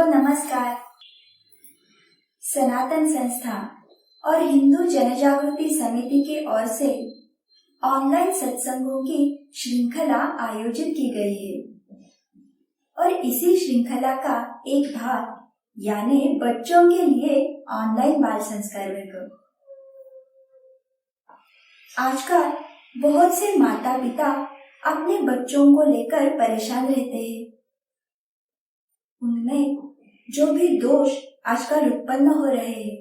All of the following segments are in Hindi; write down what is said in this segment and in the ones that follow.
नमस्कार। सनातन संस्था और हिंदू जनजागृति समिति की ओर से ऑनलाइन सत्संगों की श्रृंखला आयोजित की गई है और इसी श्रृंखला का एक भाग यानी बच्चों के लिए ऑनलाइन बाल संस्कार वर्ग। आजकल बहुत से माता पिता अपने बच्चों को लेकर परेशान रहते हैं। उनमें जो भी दोष आजकल उत्पन्न हो रहे हैं,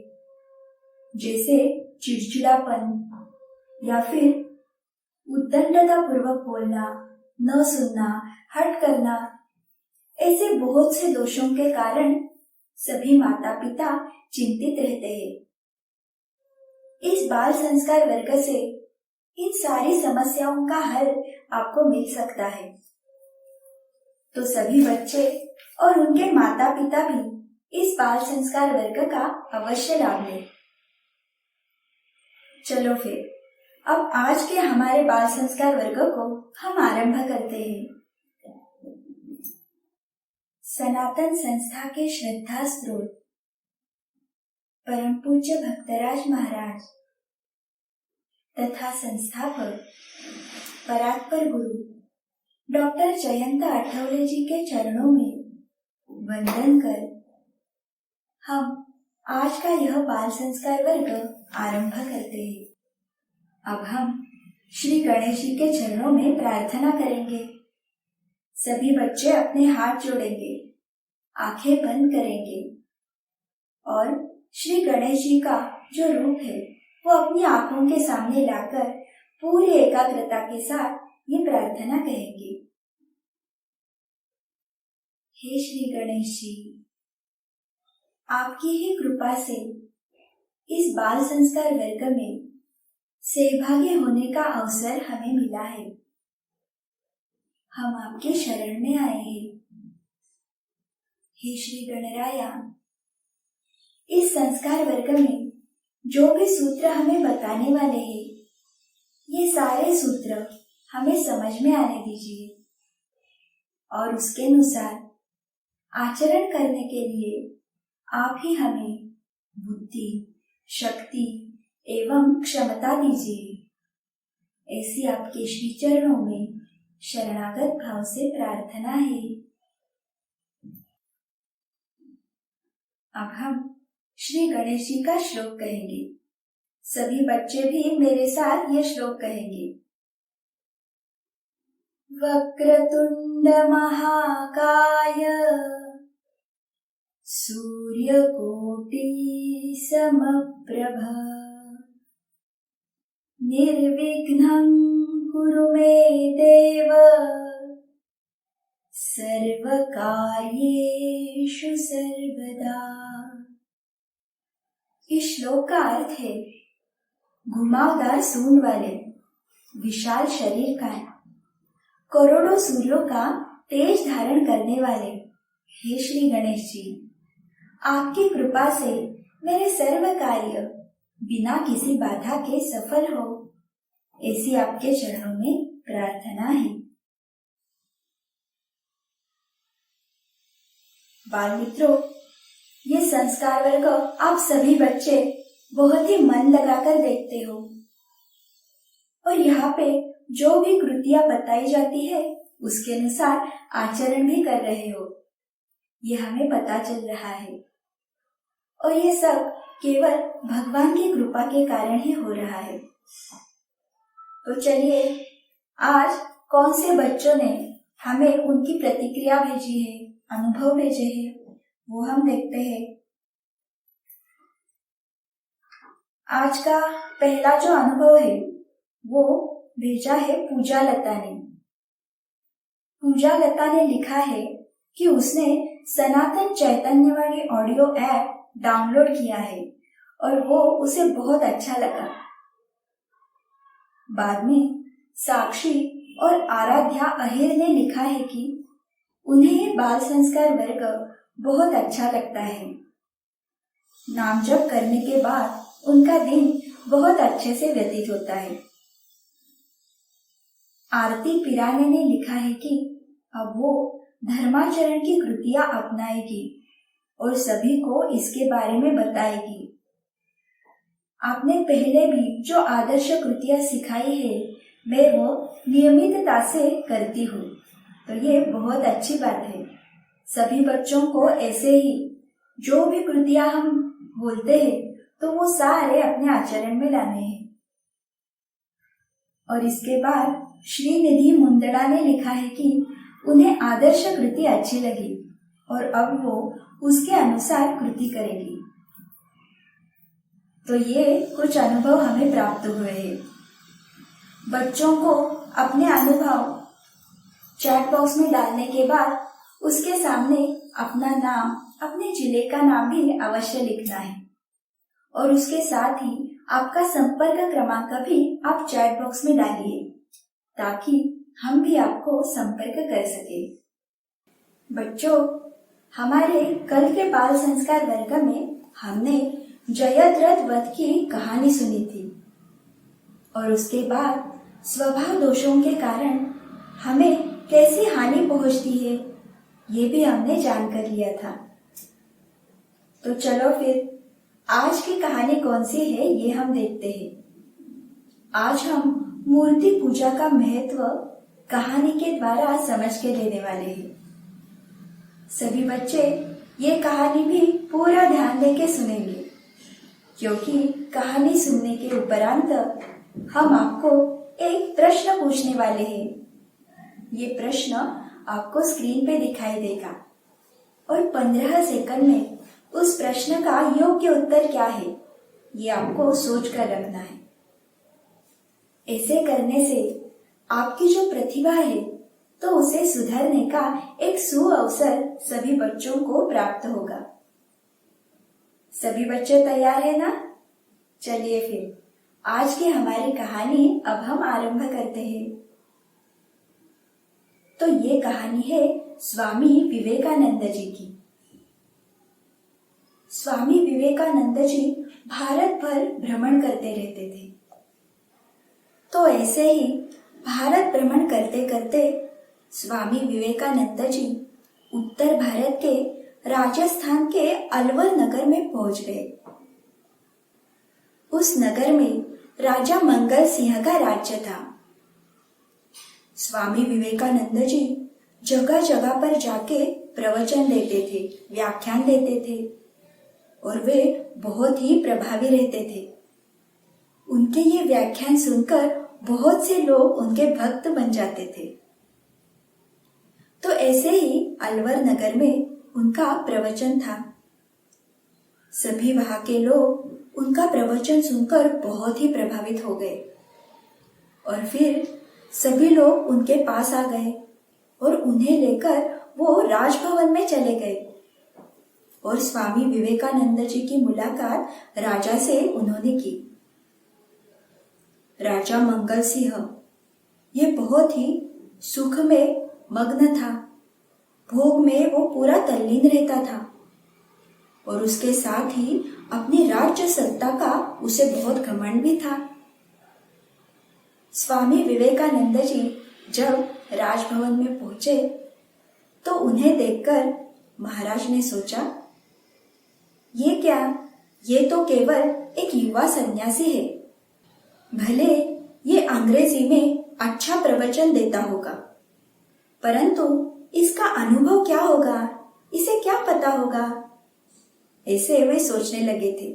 जैसे चिड़चिड़ापन या फिर उद्दंडता पूर्वक बोलना, न सुनना, हट करना, ऐसे बहुत से दोषों के कारण सभी माता पिता चिंतित रहते हैं। इस बाल संस्कार वर्ग से इन सारी समस्याओं का हल आपको मिल सकता है। तो सभी बच्चे और उनके माता पिता भी इस बाल संस्कार वर्ग का अवश्य लाभ लें। चलो फिर अब आज के हमारे बाल संस्कार वर्ग को हम आरंभ करते हैं। सनातन संस्था के श्रद्धा स्रोत परम पूज्य भक्तराज महाराज तथा संस्थापक परात्पर गुरु डॉक्टर जयंत आठवले जी के चरणों में वंदन कर हम आज का यह बाल संस्कार वर्ग आरंभ करते हैं। अब हम श्री गणेश जी के चरणों में प्रार्थना करेंगे। सभी बच्चे अपने हाथ जोड़ेंगे, आंखें बंद करेंगे और श्री गणेश जी का जो रूप है वो अपनी आंखों के सामने लाकर पूरी एकाग्रता के साथ ये प्रार्थना कहेंगे। हे श्री गणेश जी, आपकी ही कृपा से इस बाल संस्कार वर्ग में सहभागी होने का अवसर हमें मिला है। हम आपके शरण में आए हैं। हे श्री गणराया, इस संस्कार वर्ग में जो भी सूत्र हमें बताने वाले हैं, ये सारे सूत्र हमें समझ में आने दीजिए और उसके अनुसार आचरण करने के लिए आप ही हमें बुद्धि, शक्ति एवं क्षमता दीजिए। ऐसी आपके श्री चरणों में शरणागत भाव से प्रार्थना है। अब हम श्री गणेश जी का श्लोक कहेंगे। सभी बच्चे भी मेरे साथ ये श्लोक कहेंगे। वक्रतुंड महाकाय सूर्यकोटि समप्रभ निर्विघ्नं कुरु मे देव सर्वकार्येषु सर्वदा। इस श्लोक का अर्थ है, घुमावदार सूंड वाले विशाल शरीर का, करोड़ों सूर्यों का तेज धारण करने वाले हे श्री गणेश जी, आपकी कृपा से मेरे सर्व कार्य बिना किसी बाधा के सफल हो, ऐसी आपके चरणों में प्रार्थना है। बाल मित्रों, ये संस्कार वर्ग आप सभी बच्चे बहुत ही मन लगाकर देखते हो और यहाँ पे जो भी कृतियां बताई जाती है उसके अनुसार आचरण भी कर रहे हो, ये हमें पता चल रहा है और ये सब केवल भगवान की कृपा के कारण ही हो रहा है। तो चलिए, आज कौन से बच्चों ने हमें उनकी प्रतिक्रिया भेजी है, अनुभव भेजे हैं, वो हम देखते हैं। आज का पहला जो अनुभव है वो भेजा है पूजा लता ने। पूजा लता ने लिखा है कि उसने सनातन चैतन्यवाणी ऑडियो ऐप डाउनलोड किया है और वो उसे बहुत अच्छा लगा। बाद में साक्षी और आराध्या अहिर ने लिखा है कि उन्हें ये बाल संस्कार वर्ग बहुत अच्छा लगता है। नाम जप करने के बाद उनका दिन बहुत अच्छे से व्यतीत होता है। आरती पिराने ने लिखा है कि अब वो धर्माचरण की कृतियां अपनाएगी और सभी को इसके बारे में बताएगी। आपने पहले भी जो आदर्श कृतियां सिखाई है मैं वो नियमितता से करती हूँ, तो ये बहुत अच्छी बात है। सभी बच्चों को ऐसे ही जो भी कृतियां हम बोलते हैं तो वो सारे अपने आचरण में लाने हैं। और इसके बाद श्रीनिधि मुंदड़ा ने लिखा है कि उन्हें आदर्श कृति अच्छी लगी और अब वो उसके अनुसार कृति करेगी। तो ये कुछ अनुभव हमें प्राप्त हुए हैं। बच्चों को अपने अनुभव चैट बॉक्स में डालने के बाद उसके सामने अपना नाम, अपने जिले का नाम भी अवश्य लिखना है और उसके साथ ही आपका संपर्क क्रमांक भी आप चैट बॉक्स में डालिए ताकि हम भी आपको संपर्क कर सके। बच्चों, हमारे कल के बाल संस्कार वर्ग में हमने जयद्रथ वध की कहानी सुनी थी और उसके बाद स्वभाव दोषों के कारण हमें कैसी हानि पहुंचती है ये भी हमने जान कर लिया था। तो चलो फिर आज की कहानी कौन सी है ये हम देखते हैं। आज हम मूर्ति पूजा का महत्व कहानी के द्वारा समझ के लेने वाले हैं। सभी बच्चे ये कहानी भी पूरा ध्यान देके सुनेंगे क्योंकि कहानी सुनने के उपरांत हम आपको एक प्रश्न पूछने वाले हैं। ये प्रश्न आपको स्क्रीन पे दिखाई देगा और 15 सेकंड में उस प्रश्न का योग्य उत्तर क्या है ये आपको सोच कर रखना है। ऐसे करने से आपकी जो प्रतिभा है तो उसे सुधारने का एक सुअवसर सभी बच्चों को प्राप्त होगा। सभी बच्चे तैयार है ना? चलिए फिर आज की हमारी कहानी अब हम आरंभ करते हैं। तो ये कहानी है स्वामी विवेकानंद जी की। स्वामी विवेकानंद जी भारत भर भ्रमण करते रहते थे। तो ऐसे ही भारत भ्रमण करते करते स्वामी विवेकानंद जी उत्तर भारत के राजस्थान के अलवर नगर में पहुंच गए। उस नगर में राजा मंगल सिंह का राज्य था। स्वामी विवेकानंद जी जगह जगह पर जाके प्रवचन देते थे, व्याख्यान देते थे और वे बहुत ही प्रभावी रहते थे। उनके ये व्याख्यान सुनकर बहुत से लोग उनके भक्त बन जाते थे। तो ऐसे ही अलवर नगर में उनका प्रवचन था। सभी वहां के लोग उनका प्रवचन सुनकर बहुत ही प्रभावित हो गए और फिर सभी लोग उनके पास आ गए और उन्हें लेकर वो राजभवन में चले गए और स्वामी विवेकानंद जी की मुलाकात राजा से उन्होंने की। राजा मंगल सिंह ये बहुत ही सुख में मग्न था, भोग में वो पूरा तल्लीन रहता था और उसके साथ ही अपनी राज्य सत्ता का उसे बहुत घमंड भी था। स्वामी विवेकानंद जी जब राजभवन में पहुंचे तो उन्हें देखकर महाराज ने सोचा, ये क्या, ये तो केवल एक युवा सन्यासी है। भले ये अंग्रेजी में अच्छा प्रवचन देता होगा, परंतु इसका अनुभव क्या होगा, इसे क्या पता होगा, ऐसे वे सोचने लगे थे।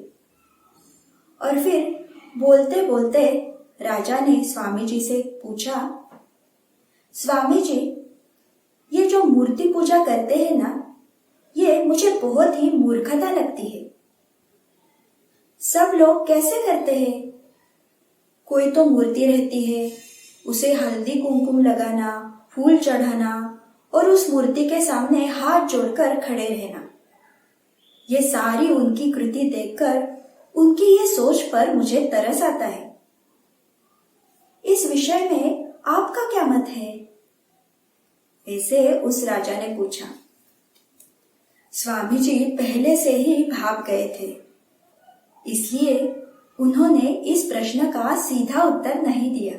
और फिर बोलते बोलते राजा ने स्वामी जी से पूछा, स्वामी जी, ये जो मूर्ति पूजा करते हैं ना, ये मुझे बहुत ही मूर्खता लगती है। सब लोग कैसे करते हैं? कोई तो मूर्ति रहती है, उसे हल्दी कुमकुम लगाना, फूल चढ़ाना और उस मूर्ति के सामने हाथ जोड़कर खड़े रहना, ये सारी उनकी कृति देखकर उनकी ये सोच पर मुझे तरस आता है। इस विषय में आपका क्या मत है? ऐसे उस राजा ने पूछा। स्वामी जी पहले से ही भाग गए थे, इसलिए उन्होंने इस प्रश्न का सीधा उत्तर नहीं दिया।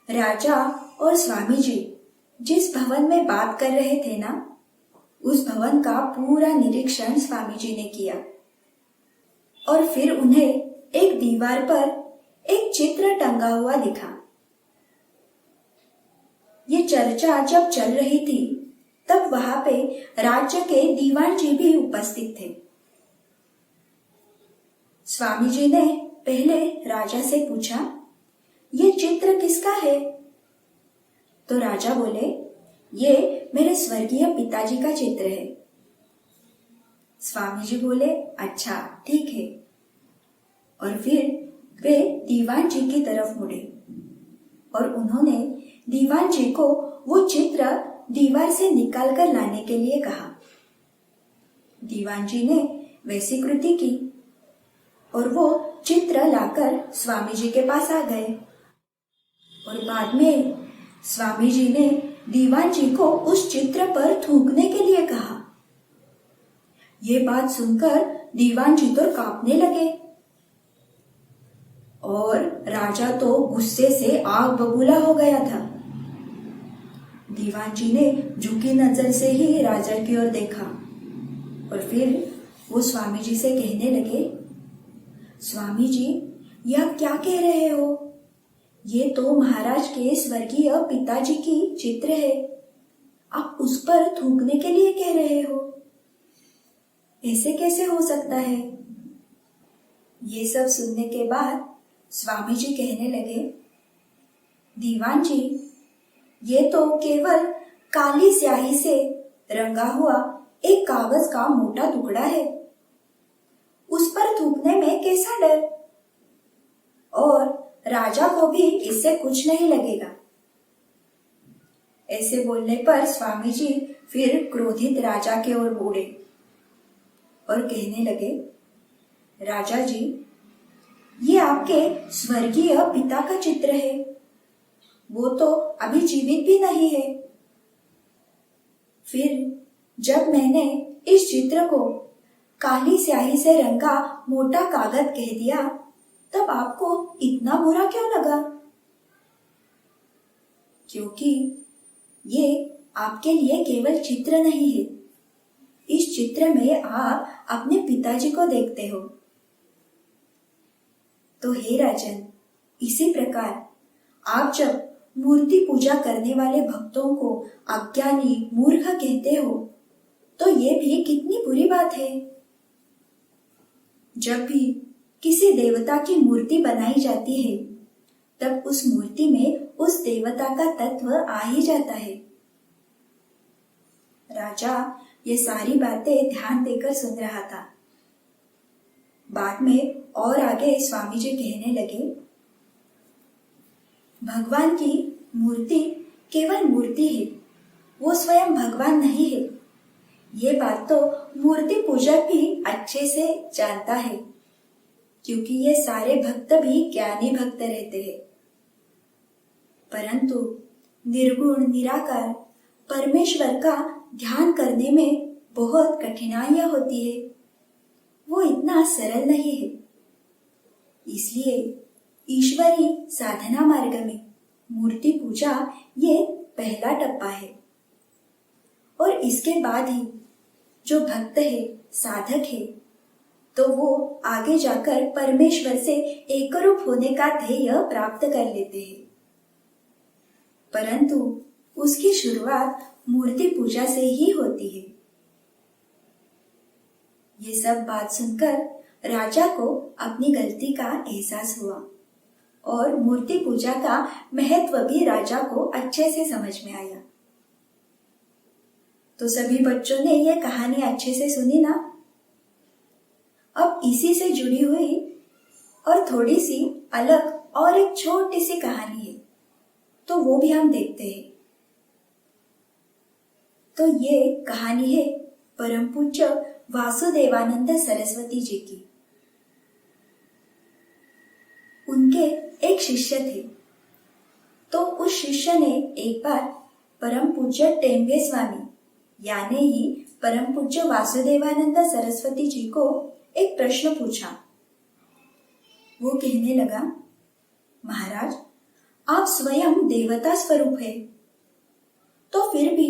राजा और स्वामी जी जिस भवन में बात कर रहे थे ना, उस भवन का पूरा निरीक्षण स्वामी जी ने किया और फिर उन्हें एक दीवार पर एक चित्र टंगा हुआ दिखा। ये चर्चा जब चल रही थी तब वहां पे राज्य के दीवान जी भी उपस्थित थे। स्वामी जी ने पहले राजा से पूछा, ये चित्र किसका है? तो राजा बोले, ये मेरे स्वर्गीय पिताजी का चित्र है। स्वामी जी बोले, अच्छा ठीक है। और फिर वे दीवान जी की तरफ मुड़े और उन्होंने दीवान जी को वो चित्र दीवार से निकाल कर लाने के लिए कहा। दीवान जी ने वैसी कृति की और वो चित्र लाकर स्वामी जी के पास आ गए और बाद में स्वामी जी ने दीवान जी को उस चित्र पर थूकने के लिए कहा। ये बात सुनकर दीवान जी तो कांपने लगे और राजा तो गुस्से से आग बबूला हो गया था। दीवान जी ने झुकी नजर से ही राजा की ओर देखा और फिर वो स्वामी जी से कहने लगे, स्वामी जी, ये आप क्या कह रहे हो? ये तो महाराज के स्वर्गीय पिताजी की चित्र है, आप उस पर थूकने के लिए कह रहे हो? ऐसे कैसे हो सकता है? ये सब सुनने के बाद स्वामी जी कहने लगे, दीवान जी, ये तो केवल काली स्याही से रंगा हुआ एक कागज का मोटा टुकड़ा है, उस पर थूकने में कैसा डर? और राजा को भी इससे कुछ नहीं लगेगा। ऐसे बोलने पर स्वामी जी फिर क्रोधित राजा की ओर मुड़े और कहने लगे, राजा जी, ये आपके स्वर्गीय पिता का चित्र है, वो तो अभी जीवित भी नहीं है। फिर जब मैंने इस चित्र को काली स्याही से रंगा मोटा कागज कह दिया तब आपको इतना बुरा क्यों लगा? क्योंकि ये आपके लिए केवल चित्र नहीं है, इस चित्र में आप अपने पिताजी को देखते हो। तो हे राजन, इसी प्रकार आप जब मूर्ति पूजा करने वाले भक्तों को अज्ञानी मूर्ख कहते हो तो ये भी कितनी बुरी बात है। जब भी किसी देवता की मूर्ति बनाई जाती है तब उस मूर्ति में उस देवता का तत्व आ ही जाता है। राजा ये सारी बातें ध्यान देकर सुन रहा था। बाद में और आगे स्वामी जी कहने लगे, भगवान की मूर्ति केवल मूर्ति है, वो स्वयं भगवान नहीं है। ये बात तो मूर्ति पूजक भी अच्छे से जानता है, क्योंकि ये सारे भक्त भी ज्ञानी भक्त रहते हैं। परंतु निर्गुण निराकार परमेश्वर का ध्यान करने में बहुत कठिनाइयां होती है, वो इतना सरल नहीं है। इसलिए ईश्वरी साधना मार्ग में मूर्ति पूजा ये पहला टप्पा है और इसके बाद ही जो भक्त है, साधक है, तो वो आगे जाकर परमेश्वर से एकरूप होने का ध्येय प्राप्त कर लेते हैं। परंतु उसकी शुरुआत मूर्ति पूजा से ही होती है। ये सब बात सुनकर राजा को अपनी गलती का एहसास हुआ और मूर्ति पूजा का महत्व भी राजा को अच्छे से समझ में आया। तो सभी बच्चों ने ये कहानी अच्छे से सुनी ना? अब इसी से जुड़ी हुई और थोड़ी सी अलग और एक छोटी सी कहानी है, तो वो भी हम देखते हैं। तो ये कहानी है परम पूज्य वासुदेवानंद सरस्वती जी की। उनके एक शिष्य थे, तो उस शिष्य ने एक बार परम पूज्य टेंगे स्वामी यानी ही परम पूज्य वासुदेवानंद सरस्वती जी को एक प्रश्न पूछा। वो कहने लगा, महाराज, आप स्वयं देवता स्वरूप है, तो फिर भी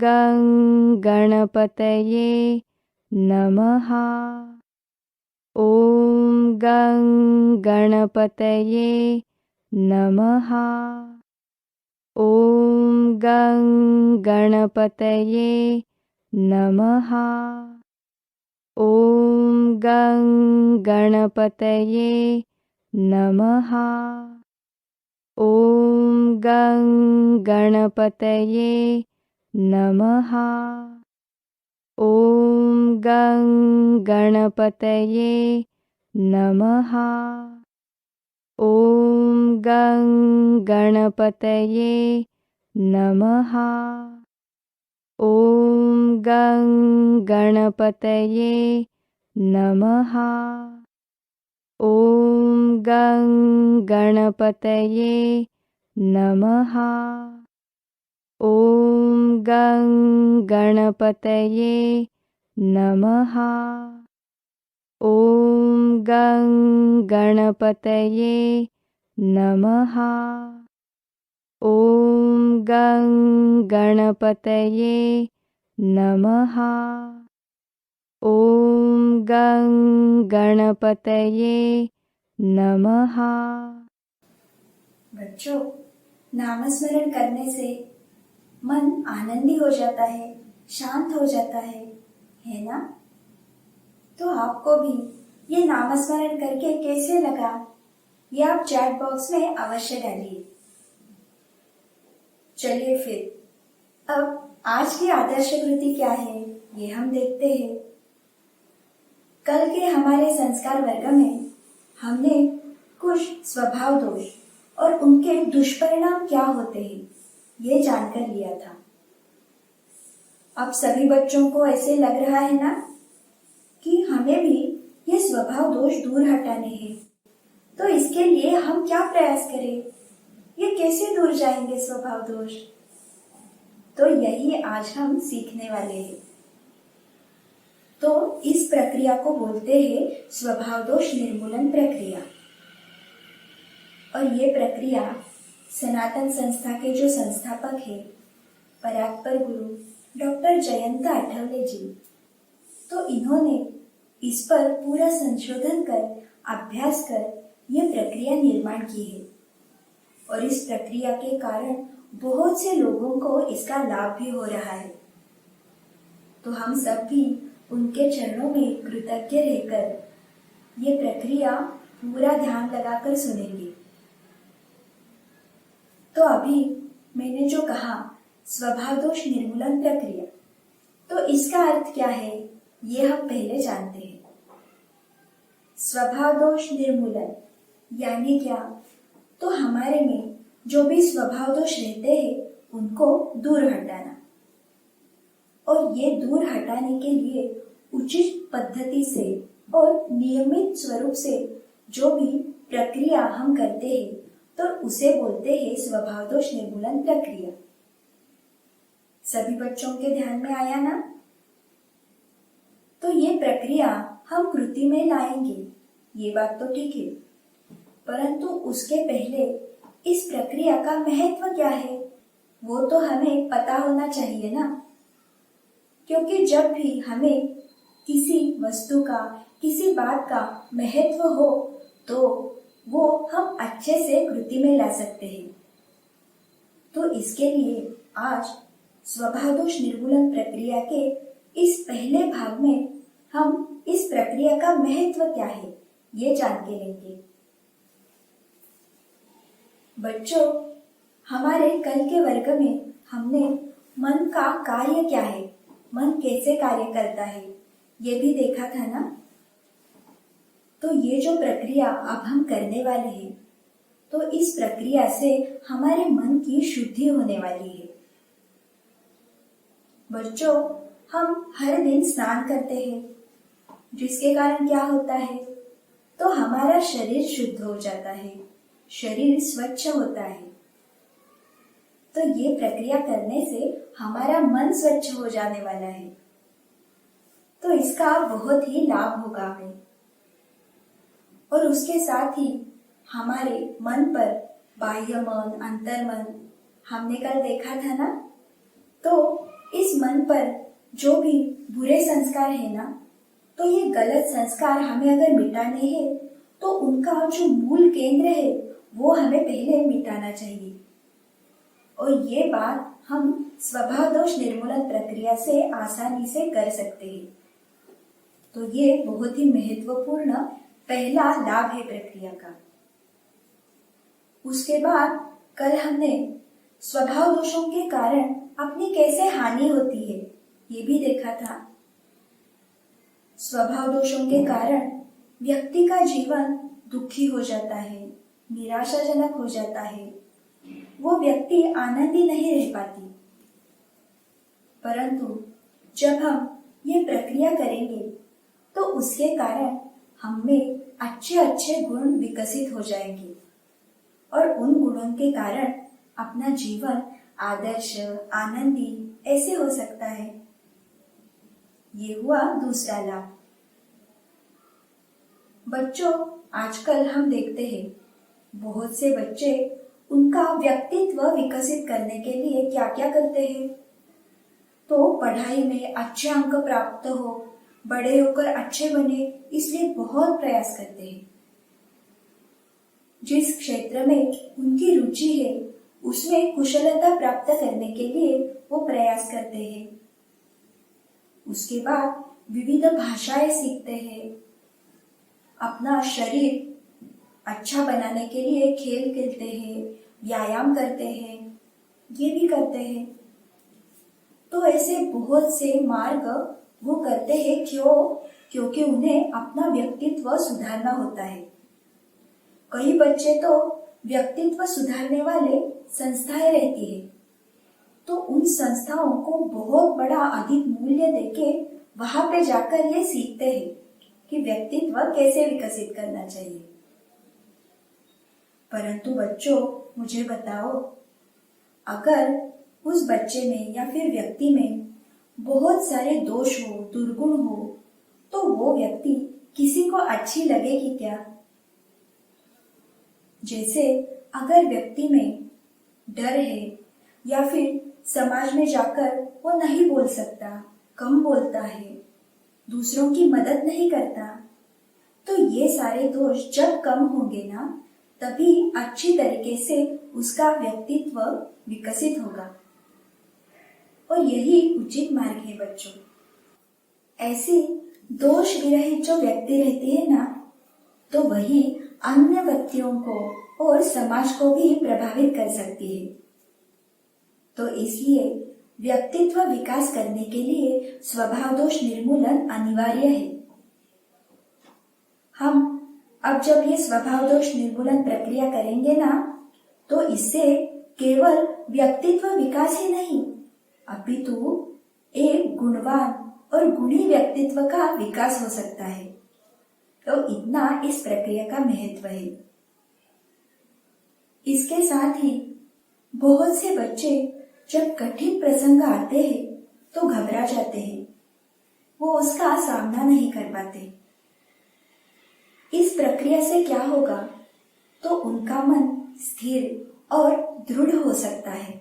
गं गणपतये नमः। ॐ गं गणपतये नमः। ॐ गं गणपतये नमः। ॐ गं गणपतये नमः। ॐ गं गणपतये नमः। ॐ गं गणपतये नमः। ॐ गं गणपतये नमः। ॐ गं गणपतये नमः। ॐ गं गणपतये नमः। ॐ गं गणपतये नमः। ॐ गं गणपतये नमः। ॐ गं गणपतये नमः। ॐ गं गणपतये नमः। बच्चों, नामस्मरण करने से मन आनंदी हो जाता है, शांत हो जाता है ना? तो आपको भी ये नामस्मरण करके कैसे लगा, ये आप चैट बॉक्स में अवश्य डालिए। चलिए फिर अब आज की आदर्श कृति क्या है, ये हम देखते हैं। कल के हमारे संस्कार वर्ग में हमने कुछ स्वभाव दोष और उनके दुष्परिणाम क्या होते हैं, ये जानकर लिया था। अब सभी बच्चों को ऐसे लग रहा है ना कि हमें भी ये स्वभाव दोष दूर हटाने हैं। तो इसके लिए हम क्या प्रयास करें, ये कैसे दूर जाएंगे स्वभाव दोष? तो यही आज हम सीखने वाले हैं। तो इस प्रक्रिया को बोलते हैं स्वभाव दोष निर्मूलन प्रक्रिया। और ये प्रक्रिया सनातन संस्था के जो संस्थापक है परात्पर गुरु डॉक्टर जयंत आठवले जी, तो इन्होंने इस पर पूरा संशोधन कर, अभ्यास कर ये प्रक्रिया निर्माण की है। और इस प्रक्रिया के कारण बहुत से लोगों को इसका लाभ भी हो रहा है। तो हम सब भी उनके चरणों में कृतज्ञ रहकर ये प्रक्रिया पूरा ध्यान लगाकर सुनेंगे। तो अभी मैंने जो कहा स्वभाव दोष निर्मूलन प्रक्रिया, तो इसका अर्थ क्या है ये हम पहले जानते हैं। स्वभाव दोष निर्मूलन यानी क्या? तो हमारे में जो भी स्वभाव दोष रहते हैं उनको दूर हटाना। और ये दूर हटाने के लिए उचित पद्धति से और नियमित स्वरूप से जो भी प्रक्रिया हम करते हैं तो उसे बोलते हैं स्वभाव दोष निर्मूलन प्रक्रिया। सभी बच्चों के ध्यान में आया ना? तो ये प्रक्रिया हम कृति में लाएंगे, ये बात तो ठीक है, परंतु उसके पहले इस प्रक्रिया का महत्व क्या है वो तो हमें पता होना चाहिए ना। क्योंकि जब भी हमें किसी वस्तु का, किसी बात का महत्व हो तो वो हम अच्छे से कृति में ला सकते हैं। तो इसके लिए आज स्वभाव दोष निर्मूलन प्रक्रिया के इस पहले भाग में हम इस प्रक्रिया का महत्व क्या है ये जान के लेंगे। बच्चों, हमारे कल के वर्ग में हमने मन का कार्य क्या है, मन कैसे कार्य करता है, ये भी देखा था ना। तो ये जो प्रक्रिया अब हम करने वाले हैं, तो इस प्रक्रिया से हमारे मन की शुद्धि होने वाली है। बच्चों, हम हर दिन स्नान करते हैं, जिसके कारण क्या होता है, तो हमारा शरीर शुद्ध हो जाता है, शरीर स्वच्छ होता है। तो ये प्रक्रिया करने से हमारा मन स्वच्छ हो जाने वाला है। तो इसका बहुत ही लाभ होगा हमें। और उसके साथ ही हमारे मन पर बाह्य मन, अंतर मन हमने कल देखा था ना। तो इस मन पर जो भी बुरे संस्कार है ना, तो ये गलत संस्कार हमें अगर मिटाने हैं तो उनका जो मूल केंद्र है वो हमें पहले मिटाना चाहिए। और ये बात हम स्वभाव दोष निर्मूलन प्रक्रिया से आसानी से कर सकते हैं। तो ये बहुत ही महत्वपूर्ण पहला लाभ है प्रक्रिया का। उसके बाद कल हमने स्वभाव दोषों के कारण अपनी कैसे हानि होती है ये भी देखा था। स्वभाव दोषों के कारण व्यक्ति का जीवन दुखी हो जाता है, निराशाजनक हो जाता है, वो व्यक्ति आनंदी नहीं रह पाती। परंतु जब हम ये प्रक्रिया करेंगे तो उसके कारण हमें अच्छे अच्छे गुण विकसित हो जाएंगे और उन गुणों के कारण अपना जीवन आदर्श, आनंदी ऐसे हो सकता है। ये हुआ दूसरा लाभ। बच्चों, आजकल हम देखते हैं बहुत से बच्चे उनका व्यक्तित्व विकसित करने के लिए क्या क्या करते हैं। तो पढ़ाई में अच्छे अंक प्राप्त हो, बड़े होकर अच्छे बने, इसलिए बहुत प्रयास करते हैं। जिस क्षेत्र में उनकी रुचि है उसमें कुशलता प्राप्त करने के लिए वो प्रयास करते हैं। उसके बाद विविध भाषाएं सीखते हैं, अपना शरीर अच्छा बनाने के लिए खेल खेलते हैं, व्यायाम करते हैं, ये भी करते हैं। तो ऐसे बहुत से मार्ग वो करते हैं। क्योंकि उन्हें अपना व्यक्तित्व सुधारना होता है। कई बच्चे तो व्यक्तित्व सुधारने वाले संस्थाएं रहती है, तो उन संस्थाओं को बहुत बड़ा अधिक मूल्य देके वहां पे जाकर ये सीखते हैं कि व्यक्तित्व कैसे विकसित करना चाहिए। परंतु बच्चों, मुझे बताओ, अगर उस बच्चे में या फिर व्यक्ति में बहुत सारे दोष हो, दुर्गुण हो, तो वो व्यक्ति किसी को अच्छी लगेगी क्या? जैसे अगर व्यक्ति में डर है या फिर समाज में जाकर वो नहीं बोल सकता, कम बोलता है, दूसरों की मदद नहीं करता, तो ये सारे दोष जब कम होंगे ना, तभी अच्छी तरीके से उसका व्यक्तित्व विकसित होगा। और यही उचित मार्ग है बच्चों। ऐसी दोष विरहित जो व्यक्ति रहती है ना, तो वही अन्य व्यक्तियों को और समाज को भी प्रभावित कर सकती है। तो इसलिए व्यक्तित्व विकास करने के लिए स्वभाव दोष निर्मूलन अनिवार्य है। हम अब जब ये स्वभाव दोष निर्मूलन प्रक्रिया करेंगे ना, तो इससे केवल व्यक्तित्व विकास ही नहीं, अपितु एक गुणवान और गुणी व्यक्तित्व का विकास हो सकता है। तो इतना इस प्रक्रिया का महत्व है। इसके साथ ही बहुत से बच्चे जब कठिन प्रसंग आते हैं तो घबरा जाते हैं, वो उसका सामना नहीं कर पाते। इस प्रक्रिया से क्या होगा, तो उनका मन स्थिर और दृढ़ हो सकता है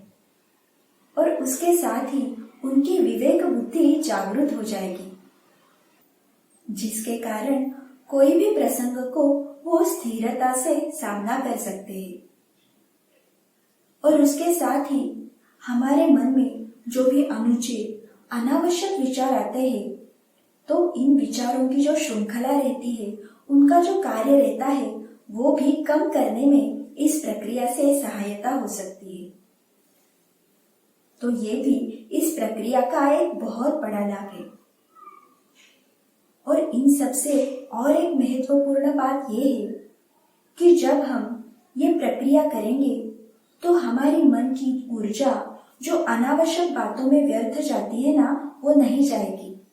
और उसके साथ ही उनकी विवेक बुद्धि जागृत हो जाएगी, जिसके कारण कोई भी प्रसंग को वो स्थिरता से सामना कर सकते हैं। और उसके साथ ही हमारे मन में जो भी अनुचित, अनावश्यक विचार आते हैं, तो इन विचारों की जो श्रृंखला रहती है, उनका जो कार्य रहता है, वो भी कम करने में इस प्रक्रिया से सहायता हो सकती है। तो ये भी इस प्रक्रिया का एक बहुत बड़ा लाभ है। और इन सब से और एक महत्वपूर्ण बात यह है कि जब हम ये प्रक्रिया करेंगे तो हमारी मन की ऊर्जा जो अनावश्यक बातों में व्यर्थ जाती है ना, वो नहीं जाएगी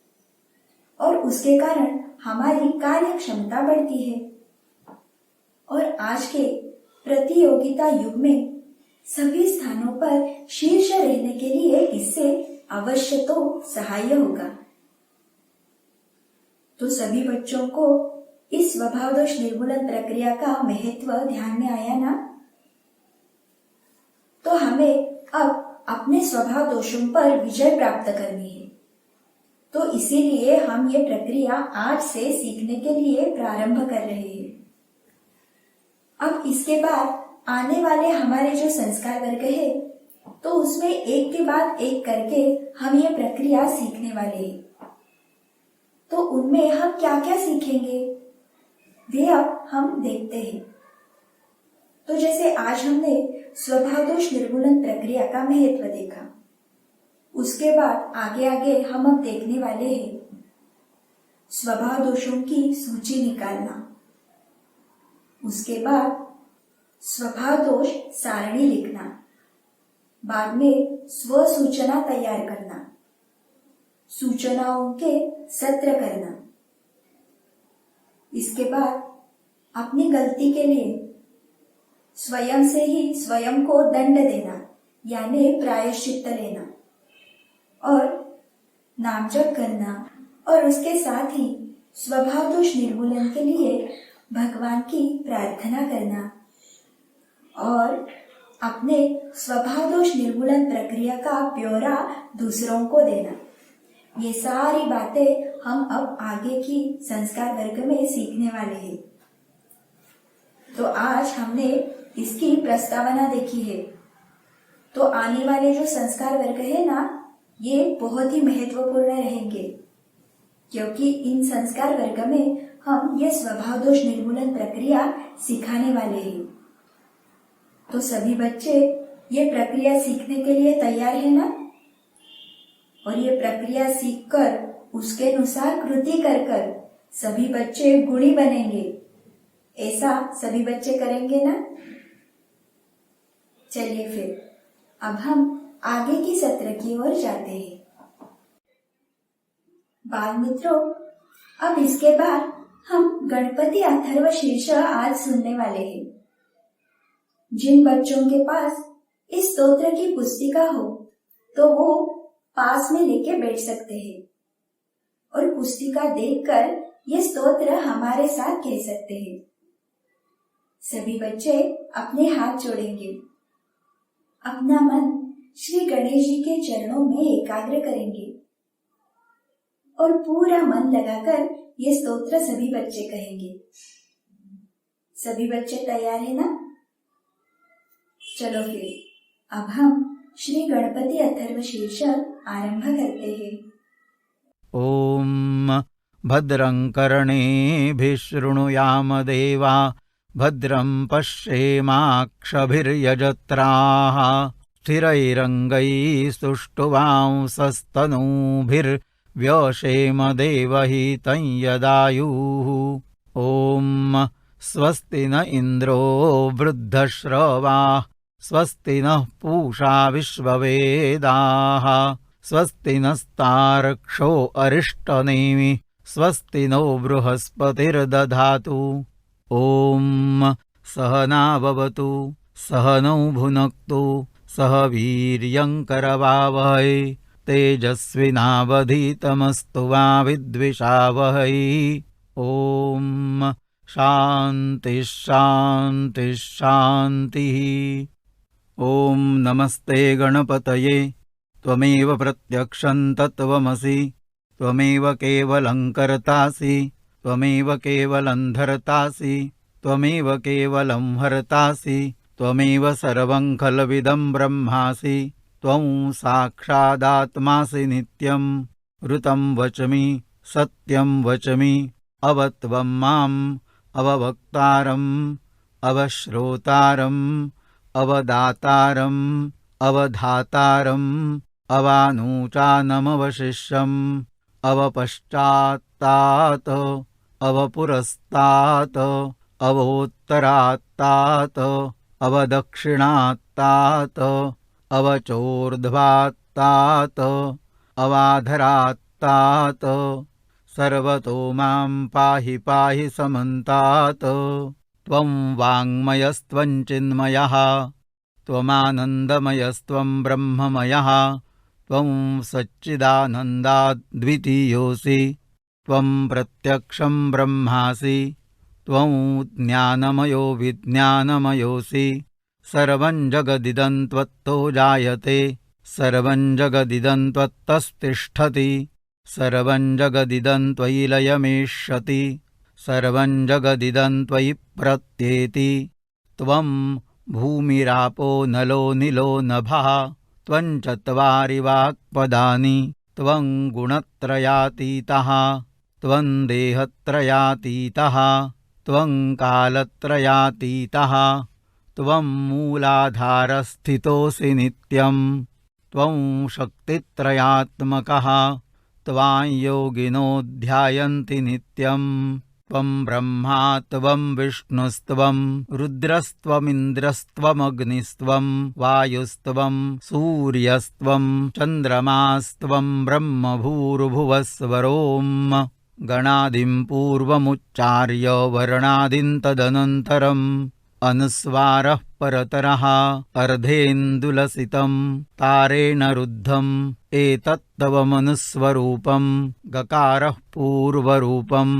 और उसके कारण हमारी कार्य क्षमता बढ़ती है। और आज के प्रतियोगिता युग में सभी स्थानों पर शीर्ष रहने के लिए इससे अवश्य तो सहाय होगा। तो सभी बच्चों को इस स्वभाव दोष निर्मूलन प्रक्रिया का महत्व ध्यान में आया ना? तो हमें अब अपने स्वभाव दोषों पर विजय प्राप्त करनी है। तो इसीलिए हम ये प्रक्रिया आज से सीखने के लिए प्रारंभ कर रहे हैं। अब इसके बाद आने वाले हमारे जो संस्कार वर्ग है, तो उसमें एक के बाद एक करके हम ये प्रक्रिया सीखने वाले हैं। तो उनमें हम क्या क्या सीखेंगे वे अब हम देखते हैं। तो जैसे आज हमने स्वभाव दोष निर्मूलन प्रक्रिया का महत्व देखा, उसके बाद आगे आगे हम अब देखने वाले हैं स्वभाव दोषों की सूची निकालना, उसके बाद स्वभाव दोष सारणी लिखना, बाद में स्व सूचना तैयार करना, सूचनाओं के सत्र करना, इसके बाद अपनी गलती के लिए स्वयं से ही स्वयं को दंड देना यानी प्रायश्चित्त लेना और नाम जप करना, और उसके साथ ही स्वभाव दोष निर्मूलन के लिए भगवान की प्रार्थना करना और अपने स्वभाव दोष निर्मूलन प्रक्रिया का ब्यौरा दूसरों को देना। ये सारी बातें हम अब आगे की संस्कार वर्ग में सीखने वाले हैं। तो आज हमने इसकी प्रस्तावना देखी है। तो आने वाले जो संस्कार वर्ग है ना, ये बहुत ही महत्वपूर्ण रहेंगे, क्योंकि इन संस्कार वर्ग में हम ये स्वभाव दोष निर्मूलन प्रक्रिया सिखाने वाले हैं। तो सभी बच्चे ये प्रक्रिया सीखने के लिए तैयार है ना? और ये प्रक्रिया सीखकर उसके अनुसार कृति कर सभी बच्चे गुणी बनेंगे। ऐसा सभी बच्चे करेंगे ना? चलिए फिर अब हम आगे की सत्र की ओर जाते हैं। बाल मित्रों, अब इसके बाद हम गणपति अथर्व शीर्ष आज सुनने वाले हैं। जिन बच्चों के पास इस स्तोत्र की पुस्तिका हो तो वो पास में लेके बैठ सकते हैं और पुस्तिका देखकर ये स्तोत्र हमारे साथ कह सकते हैं। सभी बच्चे अपने हाथ जोड़ेंगे, अपना मन श्री गणेश जी के चरणों में एकाग्र करेंगे और पूरा मन लगाकर ये स्तोत्र सभी बच्चे कहेंगे। सभी बच्चे तैयार है ना? चलो फिर अब हम श्री गणपति अथर्व शीर्ष आरंभ करते हैं। ओम भद्रं कर्णेभिः शृणुयाम देवा, भद्रं पश्येमाक्षभिर्यजत्राः, स्थिरैरङ्गैस्तुष्टुवांसस्तनूभिर्व्यशेम देवहितं यदायुः। ॐ स्वस्ति न इन्द्रो वृद्धश्रवाः, स्वस्ति नः पूषा विश्ववेदाः, स्वस्ति नस्तार्क्ष्यो अरिष्टनेमिः, स्वस्ति नो बृहस्पतिर्दधातु। ॐ सहना भवतु सहनौ भुनक्तु सह वीर्यं करवावहै, तेजस्विनावधीतमस्तु मा विद्विषावहै। ॐ शान्तिः शान्तिः शान्तिः। ॐ नमस्ते गणपतये, त्वमेव प्रत्यक्षं तत्त्वमसि, त्वमेव केवलं कर्तासि, त्वमेव केवलं धर्तासि, त्वमेव केवलं हर्तासि, त्वमेव सर्वं खल्विदं ब्रह्मासि, त्वं साक्षादात्मासि नित्यं। ऋतं वचमि सत्यं वचमि, अवत्वं माम् अववक्तारम् अवश्रोतारम् अवदातारम् अवधातारम् अवानूचानमवशिष्यम् अवपश्चात्तात् अवपुरस्तात् अवोत्तरात्तात् अवदक्षिणात्तात् अवचोर्ध्वात्तात् अवाधरात्तात् सर्वतो मां पाहि पाहि समन्तात्। त्वं वाङ्मयस्त्वं चिन्मयः, त्वमानन्दमयस्त्वं ब्रह्ममयः, त्वं सच्चिदानन्दाद्वितीयोऽसि, त्वं प्रत्यक्षं ब्रह्मासि, त्वं ज्ञानमयो विज्ञानमयोऽसि। सर्वं जगदिदं त्वत्तो जायते, सर्वं जगदिदं त्वत्तस्तिष्ठति सर्वं जगदिदं त्वयि लयमेष्यति सर्वं जगदिदं त्वयि प्रत्येति त्वं भूमिरापो नलो निलो नभः त्वं चत्वारि वाक्पदानि त्वं गुणत्रयातीतः त्वं देहत्रयातीतः त्वं कालत्रयातीतः त्वं मूलाधारस्थितोऽसि नित्यं त्वं शक्तित्रयात्मकः त्वां योगिनो ध्यायन्ति नित्यं त्वं ब्रह्मा त्वं विष्णुस्त्वं रुद्रस्त्वमिन्द्रस्त्वमग्निस्त्वं वायुस्त्वं सूर्यस्त्वं चन्द्रमास्त्वं ब्रह्मभूर्भुवस्वरों गणादिं पूर्वमुच्चार्य वर्णादिं तदनन्तरम् अनुस्वारः परतरः अर्धेन्दुलसितं तारेण रुद्धम् एतत्तव मनुस्वरूपं गकारः पूर्वरूपम्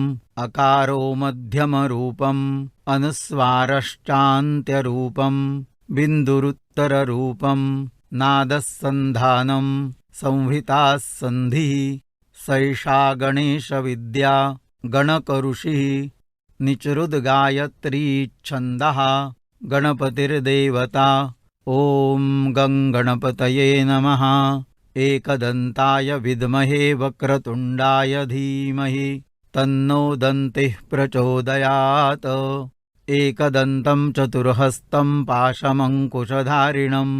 अकारो मध्यमरूपम् अनुस्वारश्चान्त्यरूपम् बिन्दुरुत्तररूपम् नादः सन्धानं संहिताः सन्धिः सैषा गणेशविद्या गणकऋषिः निचरुद्गायत्री छन्दः गणपतिर्देवता ॐ गं गणपतये नमः एकदन्ताय विद्महे वक्रतुण्डाय धीमहि तन्नो दन्तिः प्रचोदयात् एकदन्तं चतुर्हस्तं पाशमङ्कुशधारिणं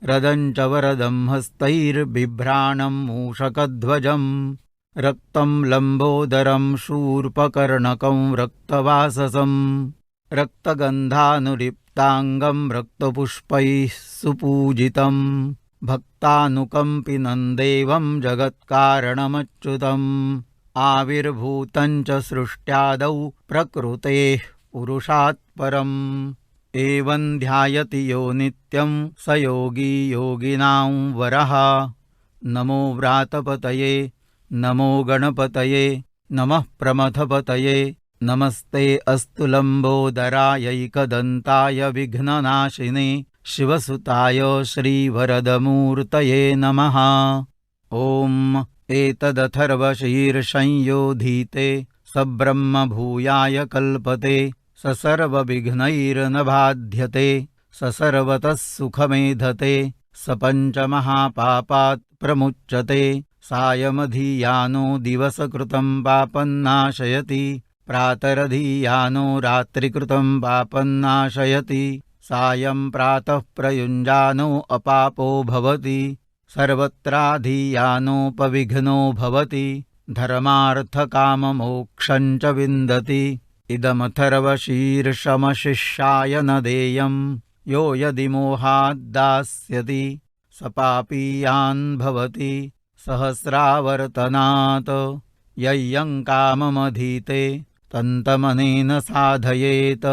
रदं च वरदं हस्तैर्बिभ्राणं मूषकध्वजम् रक्तं लम्बोदरं शूर्पकर्णकं रक्तवाससं रक्तगन्धानुलिप्ताङ्गं रक्तपुष्पैः सुपूजितं भक्तानुकम्पिनं देवं जगत्कारणमच्युतम् आविर्भूतं च सृष्ट्यादौ प्रकृतेः पुरुषात् परम् एवं ध्यायति यो नित्यं स योगी योगिनां वरः नमो व्रातपतये नमो गणपतये नमः प्रमथपतये नमस्ते अस्तु लम्बोदरायैकदन्ताय विघ्ननाशिने शिवसुताय श्रीवरदमूर्तये नमः ॐ एतदथर्वशीर्षंयोधीते सब्रह्मभूयाय कल्पते स सर्वविघ्नैर्न बाध्यते स सर्वतः सुखमेधते स पञ्चमहापापात् प्रमुच्यते सायमधीयानो दिवसकृतं पापन्नाशयति प्रातरधीयानो रात्रिकृतं पापन्नाशयति सायं प्रातः प्रयुञ्जानो अपापो भवति सर्वत्राधीयानोपविघ्नो भवति धर्मार्थकाममोक्षं च विन्दति इदमथर्वशीर्षमशिष्याय न देयं यो यदि मोहाद्दास्यति स पापीयान् भवति सहस्रावर्तनात् यय्यं काममधीते तन्तमनेन साधयेत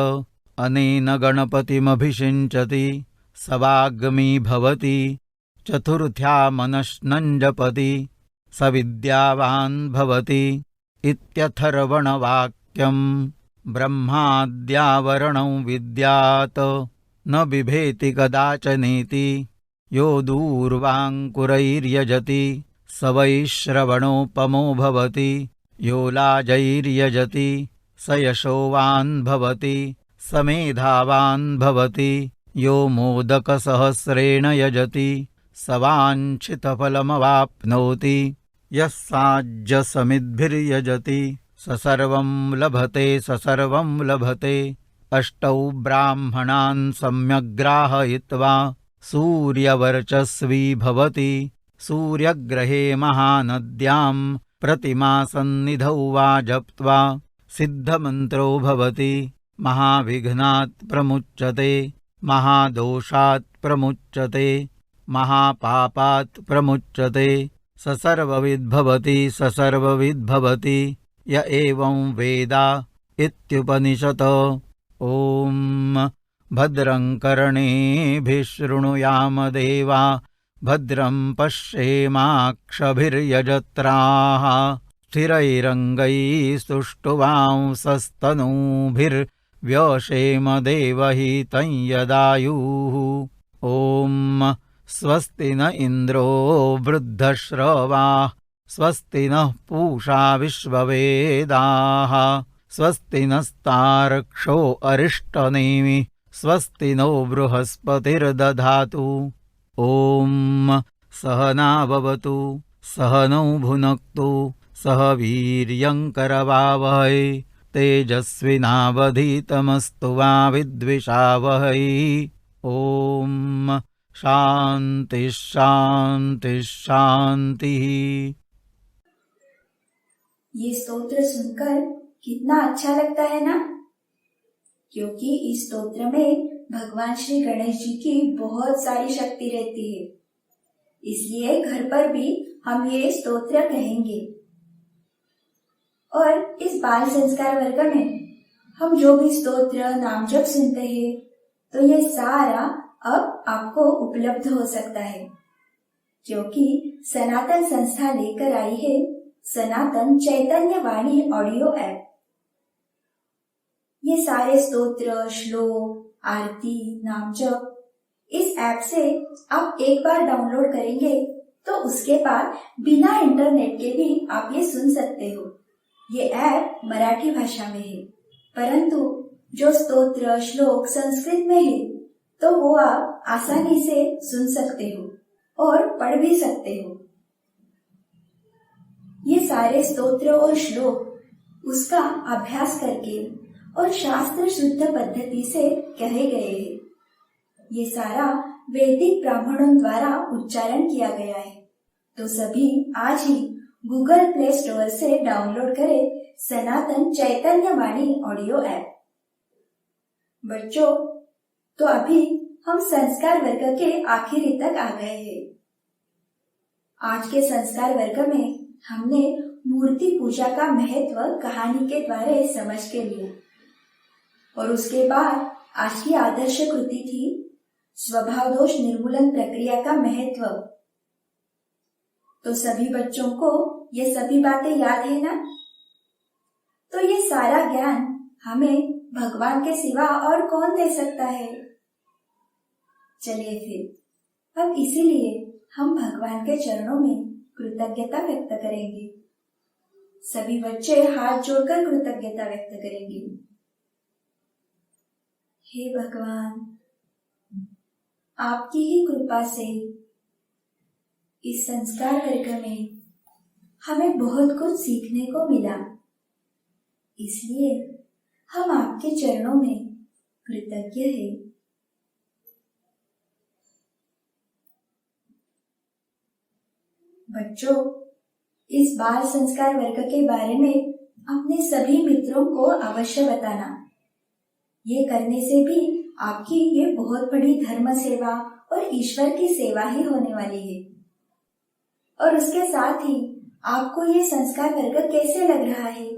अनेन गणपतिमभिषिञ्चति स वाग्मी भवति चतुर्थ्या मनश्नं जपति स विद्यावान् भवति इत्यथर्वणवाक्यं ब्रह्माद्यावरणं विद्यात् न बिभेति कदाचनेति यो दूर्वाङ्कुरैर्यजति स वै श्रवणोपमो भवति यो लाजैर्यजति स यशोवान् भवति स मेधावान् भवति यो मोदकसहस्रेण यजति स वाञ्छितफलमवाप्नोति यः साज्यसमिद्भिर्यजति स सर्वं लभते स सर्वं लभते अष्टौ ब्राह्मणान् सम्यग्राहयित्वा सूर्यवर्चस्वी भवति सूर्यग्रहे महानद्यां प्रतिमासन्निधौ वा जप्त्वा सिद्धमन्त्रो भवति महाविघ्नात् प्रमुच्यते महादोषात् प्रमुच्यते महापापात् प्रमुच्यते स सर्वविद्भवति स सर्वविद्भवति य एवं वेद इत्युपनिषत् ॐ भद्रं कर्णेभिः शृणुयाम देवा भद्रं पश्येमाक्षभिर्यजत्राः स्थिरैरङ्गैस्तुष्टुवांसस्तनूभिर्व्यशेम देवहितं यदायुः ॐ स्वस्ति न इन्द्रो वृद्धश्रवाः स्वस्ति नः पूषा विश्ववेदाः स्वस्ति नस्तार्क्ष्यो अरिष्टनेमिः स्वस्ति नो बृहस्पतिर्दधातु। ॐ सहना भवतु सहनौ भुनक्तु सह वीर्यङ्करवावहै तेजस्विनावधीतमस्तु मा विद्विषावहै। ॐ शान्तिः शान्तिः शान्तिः। ये स्तोत्र सुनकर कितना अच्छा लगता है ना, क्योंकि इस स्तोत्र में भगवान श्री गणेश जी की बहुत सारी शक्ति रहती है। इसलिए घर पर भी हम ये स्तोत्र कहेंगे। और इस बाल संस्कार वर्ग में हम जो भी स्तोत्र नाम जप सुनते हैं, तो ये सारा अब आपको उपलब्ध हो सकता है, क्योंकि सनातन संस्था लेकर आई है सनातन चैतन्य वाणी ऑडियो ऐप। ये सारे स्तोत्र, श्लोक, आरती, नाम जप इस ऐप से आप एक बार डाउनलोड करेंगे तो उसके बाद बिना इंटरनेट के भी आप ये सुन सकते हो। ये ऐप मराठी भाषा में है, परंतु जो स्तोत्र श्लोक संस्कृत में है तो वो आप आसानी से सुन सकते हो और पढ़ भी सकते हो। ये सारे स्तोत्र और श्लोक उसका अभ्यास करके और शास्त्र शुद्ध पद्धति से कहे गए हैं। ये सारा वैदिक ब्राह्मणों द्वारा उच्चारण किया गया है। तो सभी आज ही गूगल प्ले स्टोर से डाउनलोड करें सनातन चैतन्य वाणी ऑडियो ऐप। बच्चों, तो अभी हम संस्कार वर्ग के आखिरी तक आ गए हैं। आज के संस्कार वर्ग में हमने मूर्ति पूजा का महत्व कहानी के द्वारा समझ के लिया, और उसके बाद आज की आदर्श कृति थी स्वभाव दोष निर्मूलन प्रक्रिया का महत्व। तो सभी बच्चों को ये सभी बातें याद है ना? तो ये सारा ज्ञान हमें भगवान के सिवा और कौन दे सकता है? चलिए फिर अब इसीलिए हम भगवान के चरणों में कृतज्ञता व्यक्त करेंगे। सभी बच्चे हाथ जोड़कर कृतज्ञता व्यक्त करेंगे। हे भगवान, आपकी ही कृपा से इस संस्कार वर्ग में हमें बहुत कुछ सीखने को मिला, इसलिए हम आपके चरणों में कृतज्ञ हैं। बच्चों, इस बाल संस्कार वर्ग के बारे में अपने सभी मित्रों को अवश्य बताना। ये करने से भी आपकी ये बहुत बड़ी धर्म सेवा और ईश्वर की सेवा ही होने वाली है। और उसके साथ ही आपको ये संस्कार वर्ग कैसे लग रहा है,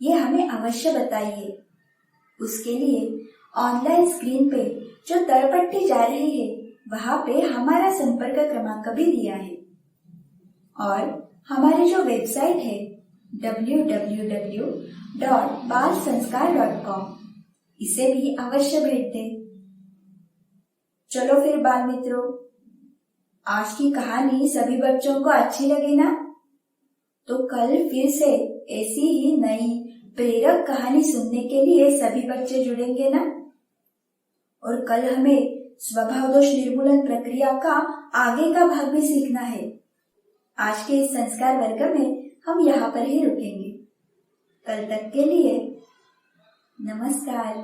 ये हमें अवश्य बताइए। उसके लिए ऑनलाइन स्क्रीन पे जो तलपट्टी जा रही है, वहाँ पे हमारा संपर्क क्रमांक भी दिया है, और हमारी जो वेबसाइट है www.balsanskar.com, इसे भी अवश्य भेज दें। चलो फिर बाल मित्रों, आज की कहानी सभी बच्चों को अच्छी लगी ना? तो कल फिर से ऐसी ही नई प्रेरक कहानी सुनने के लिए सभी बच्चे जुड़ेंगे ना? और कल हमें स्वभाव दोष निर्मूलन प्रक्रिया का आगे का भाग भी सीखना है। आज के इस संस्कार वर्ग में हम यहाँ पर ही रुकेंगे। कल तक के लिए नमस्कार।